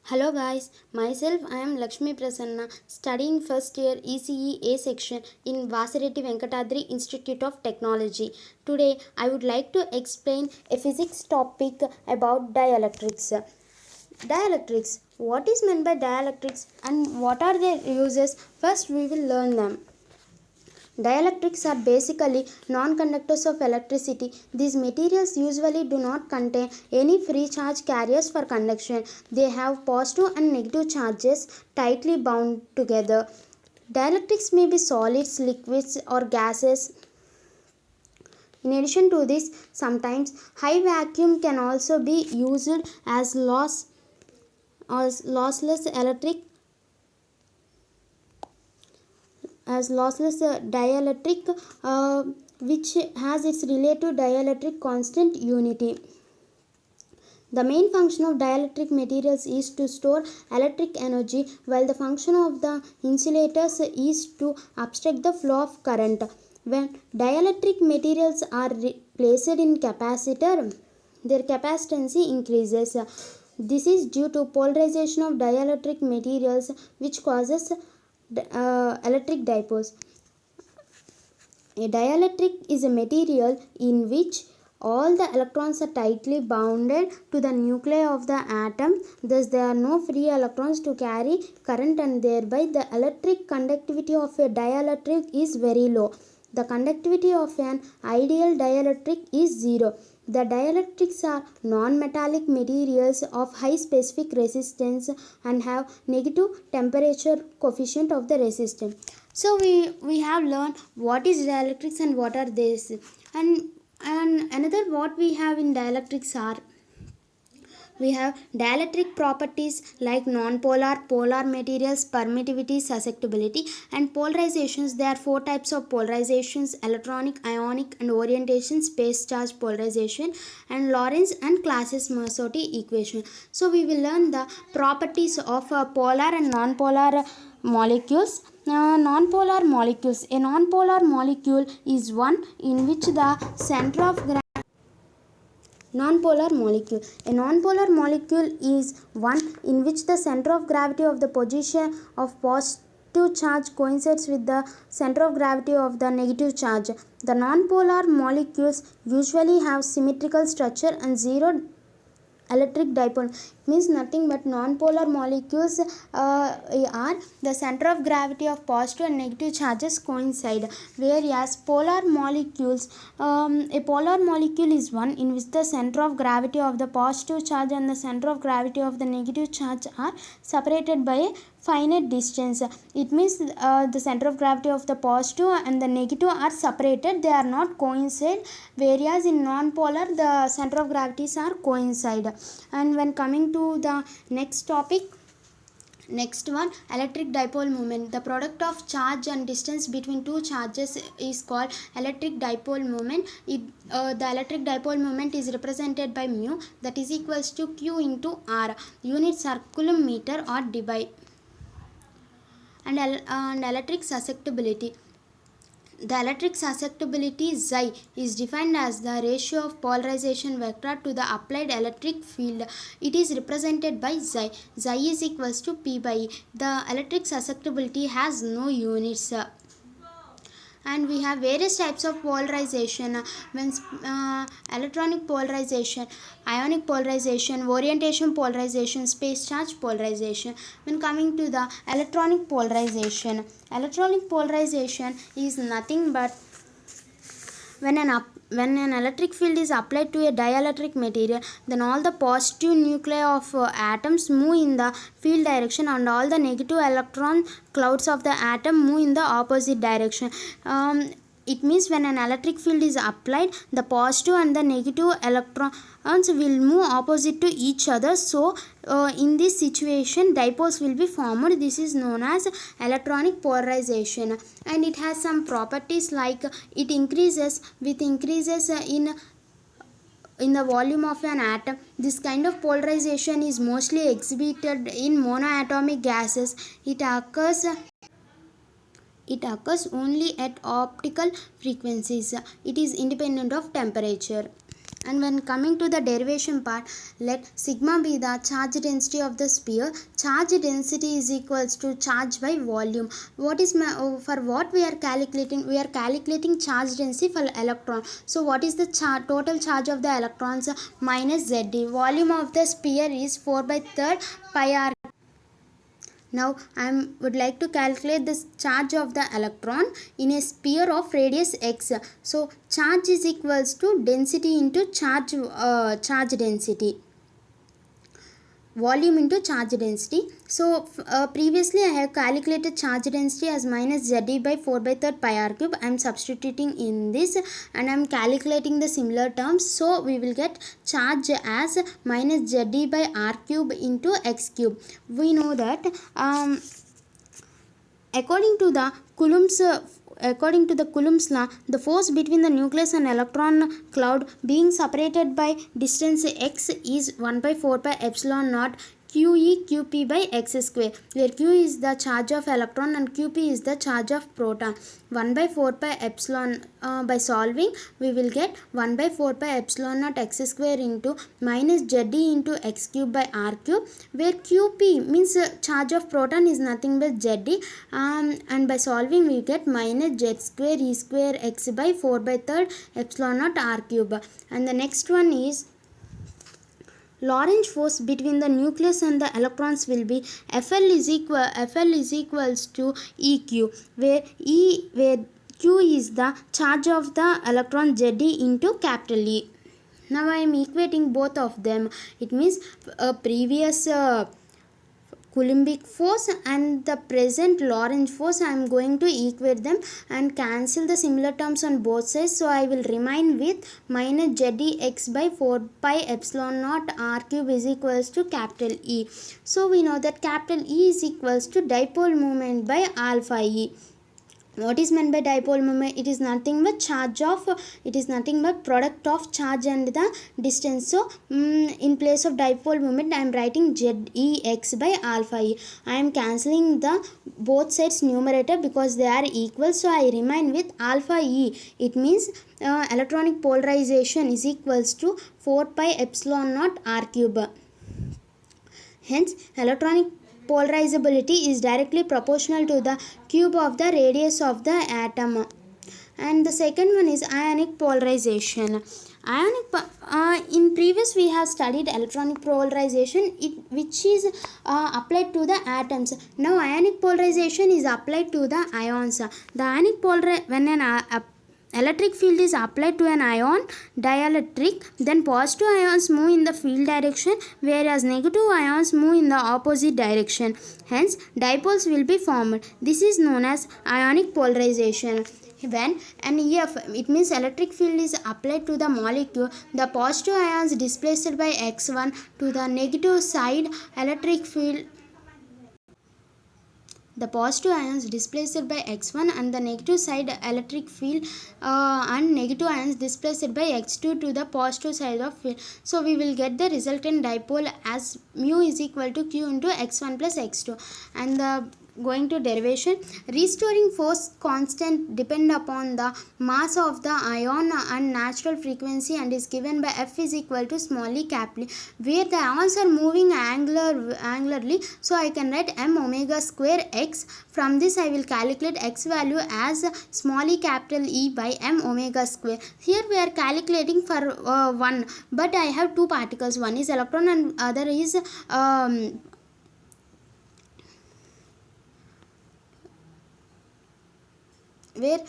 Hello guys, myself I am Lakshmi Prasanna studying first year ECE A section in Vasireti Venkatadri Institute of Technology. Today I would like to explain a physics topic about dielectrics. Dielectrics. What is meant by dielectrics and what are their uses? First we will learn them. Dielectrics are basically non-conductors of electricity. These materials usually do not contain any free charge carriers for conduction. They have positive and negative charges tightly bound together. Dielectrics may be solids, liquids, or gases. In addition to this, sometimes high vacuum can also be used as lossless dielectric, which has its relative dielectric constant unity. The main function of dielectric materials is to store electric energy, while the function of the insulators is to obstruct the flow of current. When dielectric materials are placed in capacitor, their capacitance increases. This is due to polarization of dielectric materials, which causes electric dipoles. A dielectric is a material in which all the electrons are tightly bounded to the nuclei of the atom. Thus, there are no free electrons to carry current, and thereby the electric conductivity of a dielectric is very low. The conductivity of an ideal dielectric is zero. The dielectrics are non-metallic materials of high specific resistance and have negative temperature coefficient of the resistance. So we have learned what is dielectrics and what are these. And another what we have in dielectrics are, we have dielectric properties like non-polar, polar materials, permittivity, susceptibility, and polarizations. There are four types of polarizations: electronic, ionic, and orientation, space charge polarization, and Lorentz and Clausius-Merceau equation. So we will learn the properties of polar and non-polar molecules. Non-polar molecules. A non-polar molecule is one in which the center of gravity. Non-polar molecule. A non-polar molecule is one in which the center of gravity of the position of positive charge coincides with the center of gravity of the negative charge. The non-polar molecules usually have symmetrical structure and zero electric dipole. Means nothing but non-polar molecules are the center of gravity of positive and negative charges coincide, whereas polar molecules, a polar molecule is one in which the center of gravity of the positive charge and the center of gravity of the negative charge are separated by a finite distance. It means the center of gravity of the positive and the negative are separated, they are not coincide, whereas in non-polar the center of gravities are coincide. And when coming to the next topic, next one, electric dipole moment. The product of charge and distance between two charges is called electric dipole moment. The electric dipole moment is represented by mu, that is equals to q into r, units are coulomb meter or dBi. And electric susceptibility. The electric susceptibility Xi is defined as the ratio of polarization vector to the applied electric field. It is represented by Xi. Xi is equals to P by E. The electric susceptibility has no units. And we have various types of polarization. When electronic polarization, ionic polarization, orientation polarization, space charge polarization. When coming to the electronic polarization is nothing but when an electric field is applied to a dielectric material, then all the positive nuclei of atoms move in the field direction and all the negative electron clouds of the atom move in the opposite direction. It means when an electric field is applied, the positive and the negative electrons will move opposite to each other. So in this situation dipoles will be formed. This is known as electronic polarization, and it has some properties like it increases in the volume of an atom. This kind of polarization is mostly exhibited in monoatomic gases. It occurs only at optical frequencies. It is independent of temperature. And when coming to the derivation part, let sigma be the charge density of the sphere. Charge density is equals to charge by volume. What is for what we are calculating? We are calculating charge density for electron. So what is the total charge of the electrons? Minus ZD. Volume of the sphere is 4/3 pi r. Now I would like to calculate the charge of the electron in a sphere of radius x. So charge is equals to density into charge density. Volume into charge density. So previously I have calculated charge density as minus ZD by 4/3 pi r cube. I am substituting in this and I am calculating the similar terms. So we will get charge as minus ZD by r cube into x cube. We know that according to the Coulomb's law, the force between the nucleus and electron cloud being separated by distance x is 1/4 pi epsilon naught QE QP by x square, where Q is the charge of electron and QP is the charge of proton. 1/4 pi epsilon, by solving we will get 1/4 pi epsilon naught x square into minus ZD into x cube by r cube, where QP means charge of proton is nothing but ZD, and by solving we get minus Z square E square x by 4/3 epsilon naught r cube. And the next one is Lorentz force between the nucleus and the electrons will be FL is equals to EQ, where Q is the charge of the electron ZD into capital E. Now I am equating both of them. It means a previous Coulombic force and the present Lorentz force. I am going to equate them and cancel the similar terms on both sides. So I will remain with minus ZDX by 4 pi epsilon naught r cube is equals to capital E. So we know that capital E is equals to dipole moment by alpha E. What is meant by dipole moment? It is nothing but product of charge and the distance. So in place of dipole moment I am writing ZEX by alpha E. I am cancelling the both sides numerator because they are equal, so I remain with alpha E. It means electronic polarization is equals to 4 pi epsilon naught r cube. Hence electronic polarizability is directly proportional to the cube of the radius of the atom. And the second one is ionic polarization. In previous we have studied electronic polarization, which is applied to the atoms. Now ionic polarization is applied to the ions. The ionic when an electric field is applied to an ion dielectric, then positive ions move in the field direction, whereas negative ions move in the opposite direction. Hence dipoles will be formed. This is known as ionic polarization. When an EF, it means electric field, is applied to the molecule, the positive ions displaced by x1 to the negative side electric field. The positive ions displaced by x1 and the negative side electric field, and negative ions displaced by x2 to the positive side of field. So we will get the resultant dipole as mu is equal to q into x1 plus x2. And the going to derivation, restoring force constant depend upon the mass of the ion and natural frequency and is given by F is equal to small e capital E, where the ions are moving angularly. So I can write m omega square x. From this I will calculate x value as small e capital E by m omega square. Here we are calculating for one, but I have two particles. One is electron and other is where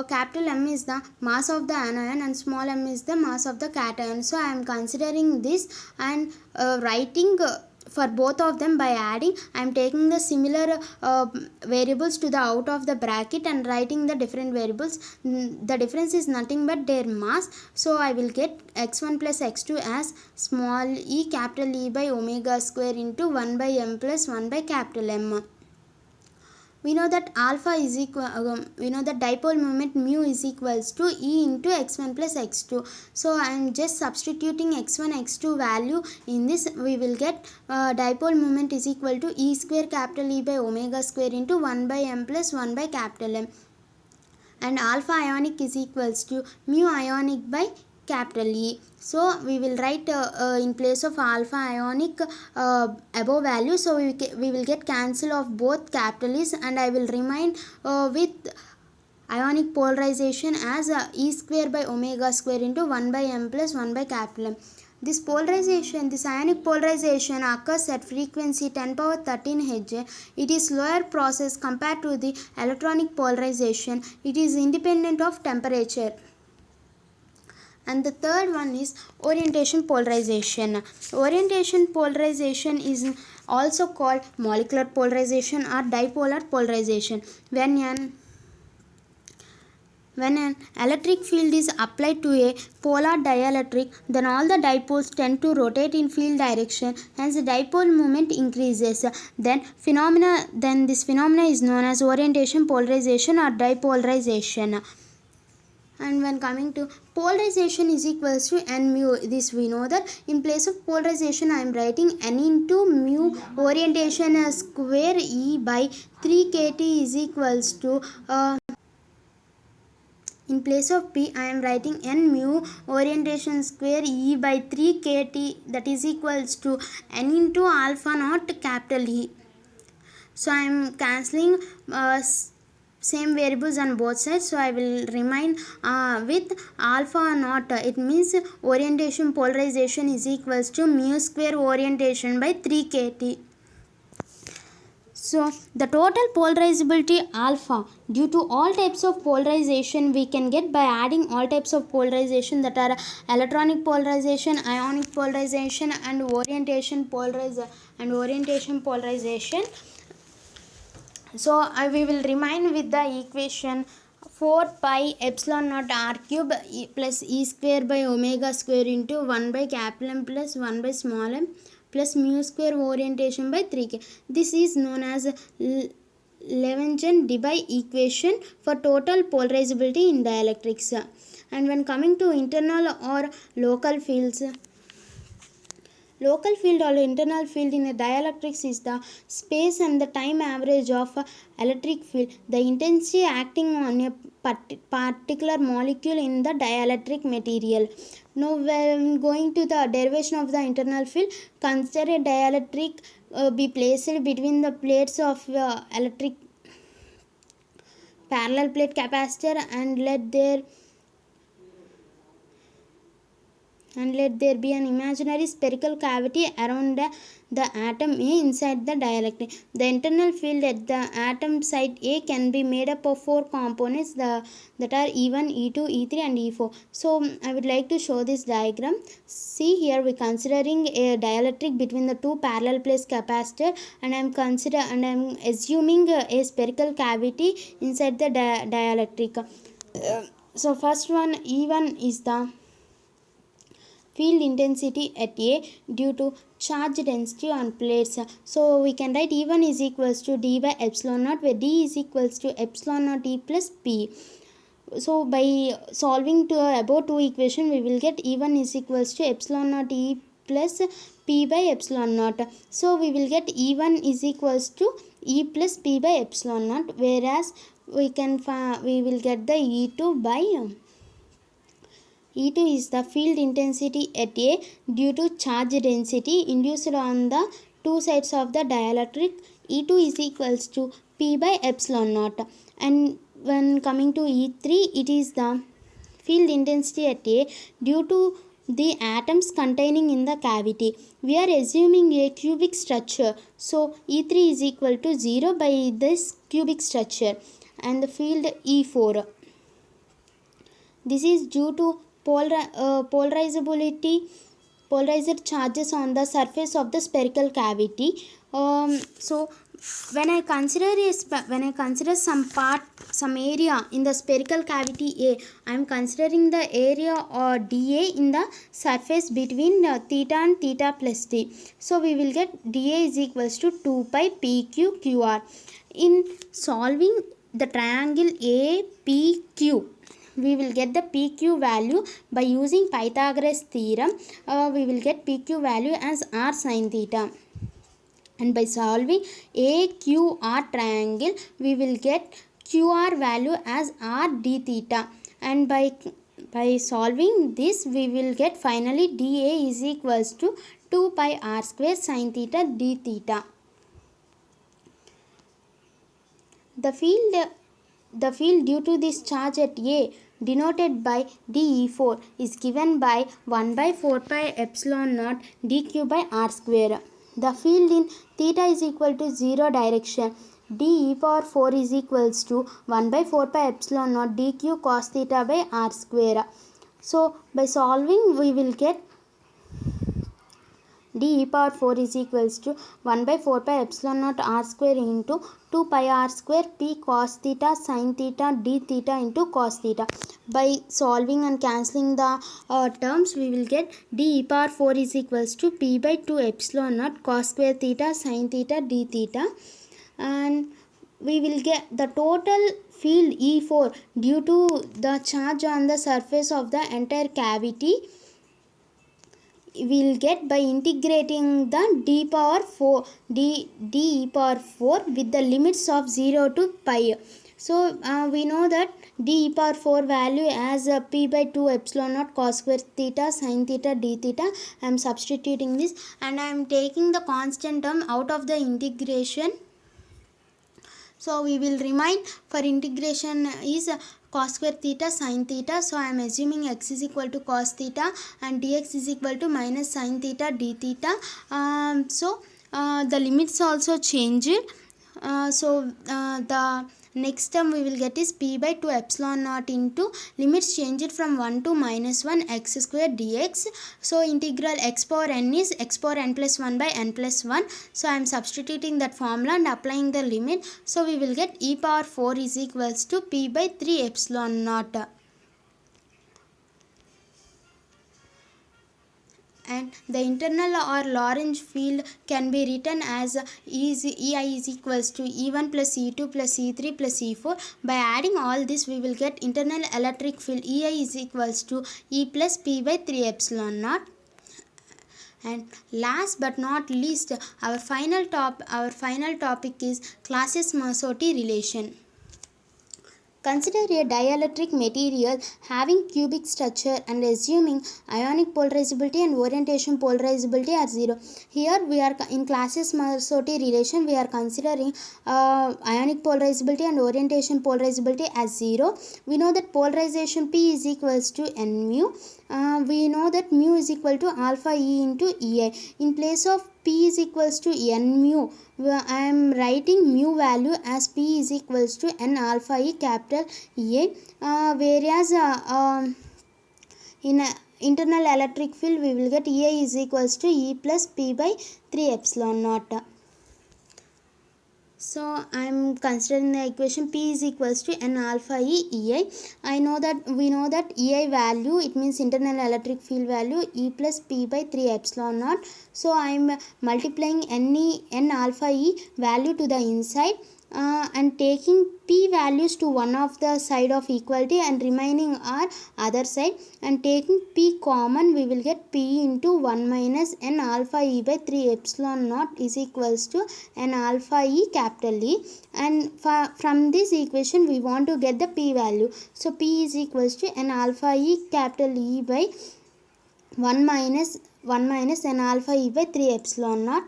capital M is the mass of the anion and small m is the mass of the cation. So I am considering this and writing for both of them by adding. I am taking the similar variables to the out of the bracket and writing the different variables. The difference is nothing but their mass. So I will get x1 plus x2 as small e capital E by omega square into 1 by m plus 1 by capital M. We know that alpha is equal, we know that dipole moment mu is equals to E into x1 plus x2. So I am just substituting x1 x2 value in this. We will get dipole moment is equal to E square capital E by omega square into 1 by m plus 1 by capital M. And alpha ionic is equals to mu ionic by capital E. So we will write in place of alpha ionic above value. So we will get cancel of both capital E's, and I will remain with ionic polarization as E square by omega square into 1 by m plus 1 by capital M. This ionic polarization occurs at frequency 10 power 13 Hz. It is slower process compared to the electronic polarization. It is independent of temperature. And the third one is orientation polarization. Orientation polarization is also called molecular polarization or dipolar polarization. When an electric field is applied to a polar dielectric, then all the dipoles tend to rotate in field direction, hence the dipole moment increases. Then this phenomena is known as orientation polarization or dipolarization. And when coming to polarization is equals to n mu, this we know that in place of polarization I am writing n into mu orientation square E by 3 kt is equals to in place of P, I am writing n mu orientation square E by 3 kt, that is equals to n into alpha naught capital E. So I am cancelling same variables on both sides. So I will remain with alpha naught. It means orientation polarization is equals to mu square orientation by 3 kt. So the total polarizability alpha due to all types of polarization we can get by adding all types of polarization, that are electronic polarization, ionic polarization, and orientation polarization. So we will remain with the equation 4 pi epsilon naught r cube plus e square by omega square into 1 by capital M plus 1 by small m plus mu square orientation by 3k. This is known as Lagrange-Debye equation for total polarizability in dielectrics. And when coming to internal or local fields, local field or internal field in a dielectrics is the space and the time average of electric field, the intensity acting on a particular molecule in the dielectric material. Now when going to the derivation of the internal field, consider a dielectric be placed between the plates of electric parallel plate capacitor, and let there be an imaginary spherical cavity around the atom A inside the dielectric. The internal field at the atom site A can be made up of 4 components that are E1, E2, E3 and E4. So I would like to show this diagram. See here, we are considering a dielectric between the 2 parallel plate capacitor, and I am assuming a spherical cavity inside the dielectric. So first one, E1 is the field intensity at A due to charge density on plates. So we can write E1 is equals to d by epsilon naught, where d is equals to epsilon naught E plus P. So by solving to above 2 equation, we will get E1 is equals to epsilon naught E plus P by epsilon naught. So we will get E1 is equals to E plus P by epsilon naught, whereas we will get the E2 by E2 is the field intensity at A due to charge density induced on the 2 sides of the dielectric. E2 is equals to P by epsilon naught. And when coming to E3, it is the field intensity at A due to the atoms containing in the cavity. We are assuming a cubic structure. So E3 is equal to 0 by this cubic structure. And the field E4. This is due to polarized charges on the surface of the spherical cavity. So when I consider some area in the spherical cavity A, I am considering the area or dA in the surface between theta and theta plus t. So we will get dA is equals to 2 pi pq qr. In solving the triangle APQ, we will get the PQ value by using Pythagoras theorem. We will get PQ value as r sin theta. And by solving AQR triangle, we will get QR value as r d theta. And by by solving this, we will get finally dA is equals to 2 pi r square sin theta d theta. The field due to this charge at A, denoted by dE4, is given by 1 by 4 pi epsilon naught dq by r square. The field in theta is equal to 0 direction. dE power 4 is equals to 1 by 4 pi epsilon naught dq cos theta by r square. So by solving, we will get dE power 4 is equals to 1 by 4 pi epsilon naught r square into 2 pi r square p cos theta sin theta d theta into cos theta. By solving and cancelling the terms, we will get dE power 4 is equals to p by 2 epsilon naught cos square theta sin theta d theta, and we will get the total field E4 due to the charge on the surface of the entire cavity. We will get by integrating the d power 4 d power 4 with the limits of 0 to pi. So we know that d power 4 value as p by 2 epsilon naught cos square theta sin theta d theta. I am substituting this and I am taking the constant term out of the integration. So we will remind for integration is cos square theta sin theta. So I am assuming x is equal to cos theta and dx is equal to minus sin theta d theta. The limits also changed. The next term we will get is p by 2 epsilon naught into limits changed from 1 to minus 1 x square dx. So integral x power n is x power n plus 1 by n plus 1. So I am substituting that formula and applying the limit. So we will get e power 4 is equals to p by 3 epsilon naught. And the internal or Lorentz field can be written as EI is equals to E1 plus E2 plus E3 plus E4. By adding all this, we will get internal electric field EI is equals to E plus P by 3 epsilon naught. And last but not least, our final topic is Clausius-Massotti relation. Consider a dielectric material having cubic structure and assuming ionic polarizability and orientation polarizability are 0. Here we are in Clausius-Massotti relation, we are considering ionic polarizability and orientation polarizability as 0. We know that polarization P is equals to n mu. We know that mu is equal to alpha E into EI. In place of P is equals to n mu, I am writing mu value as P is equals to n alpha E capital EA. Whereas in internal electric field, we will get EA is equals to E plus P by 3 epsilon naught. So I am considering the equation P is equals to n alpha E EI. We know that EI value, it means internal electric field value, E plus P by 3 epsilon naught. So I am multiplying n alpha E value to the inside and taking P values to one of the side of equality and remaining are other side, and taking P common, we will get P into 1 minus n alpha E by 3 epsilon naught is equals to n alpha E capital E, and from this equation we want to get the P value. So P is equals to n alpha E capital E by 1 minus n alpha E by 3 epsilon naught.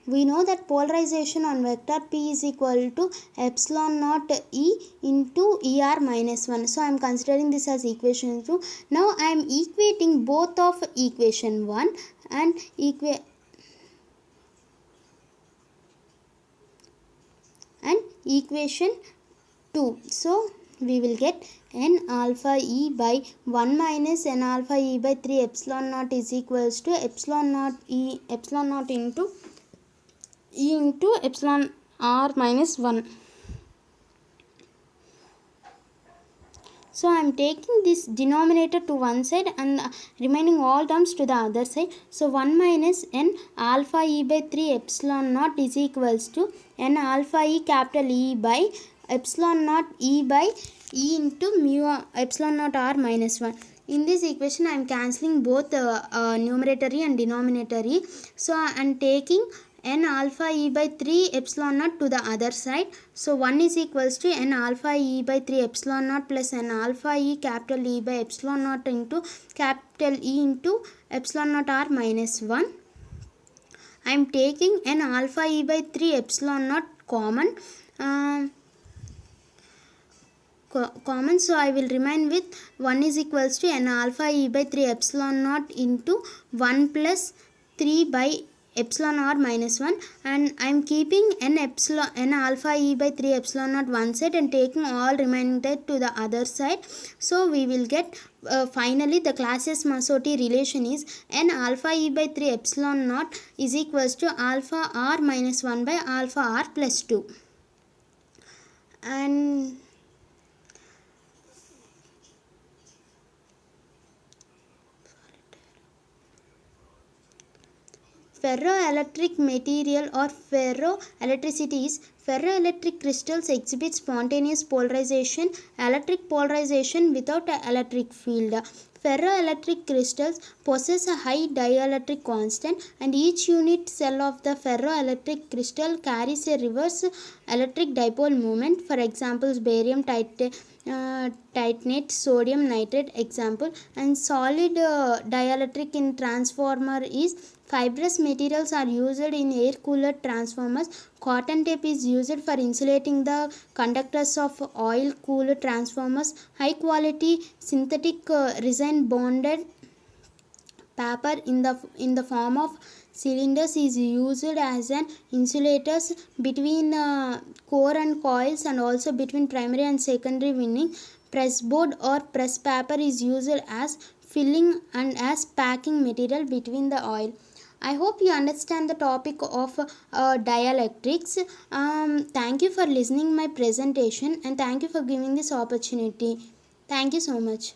We know that polarization on vector P is equal to epsilon naught E into ER minus 1. So I am considering this as equation 2. Now I am equating both of equation 1 and equation 2. So we will get n alpha E by 1 minus n alpha E by 3 epsilon naught is equals to epsilon naught into E into epsilon r minus 1. So I am taking this denominator to one side and remaining all terms to the other side. So 1 minus n alpha E by 3 epsilon naught is equals to n alpha E capital E by epsilon naught E by E into mu epsilon naught r minus 1. In this equation, I am cancelling both numerator and denominator. So I am taking n alpha e by 3 epsilon naught to the other side. So 1 is equals to n alpha e by 3 epsilon naught plus n alpha e capital E by epsilon naught into capital E into epsilon naught r minus 1. I am taking n alpha e by 3 epsilon naught common. So I will remain with 1 is equals to n alpha e by 3 epsilon naught into 1 plus 3 by epsilon r minus 1, and I am keeping n alpha e by 3 epsilon naught one side and taking all remainder to the other side. So we will get finally the Clausius-Massotti relation is n alpha e by 3 epsilon naught is equals to alpha r minus 1 by alpha r plus 2. And ferroelectric material or ferroelectricity is ferroelectric crystals exhibit spontaneous polarization, electric polarization without an electric field. Ferroelectric crystals possess a high dielectric constant, and each unit cell of the ferroelectric crystal carries a reverse electric dipole moment. For example, barium titanate, sodium nitrate example. And solid dielectric in transformer is fibrous materials are used in air cooled transformers. Cotton tape is used for insulating the conductors of oil cooled transformers. High quality synthetic resin bonded paper in the form of cylinders is used as an insulators between core and coils, and also between primary and secondary winding. Pressboard or press paper is used as filling and as packing material between the oil. I hope you understand the topic of dielectrics. Thank you for listening my presentation, and thank you for giving this opportunity. Thank you so much.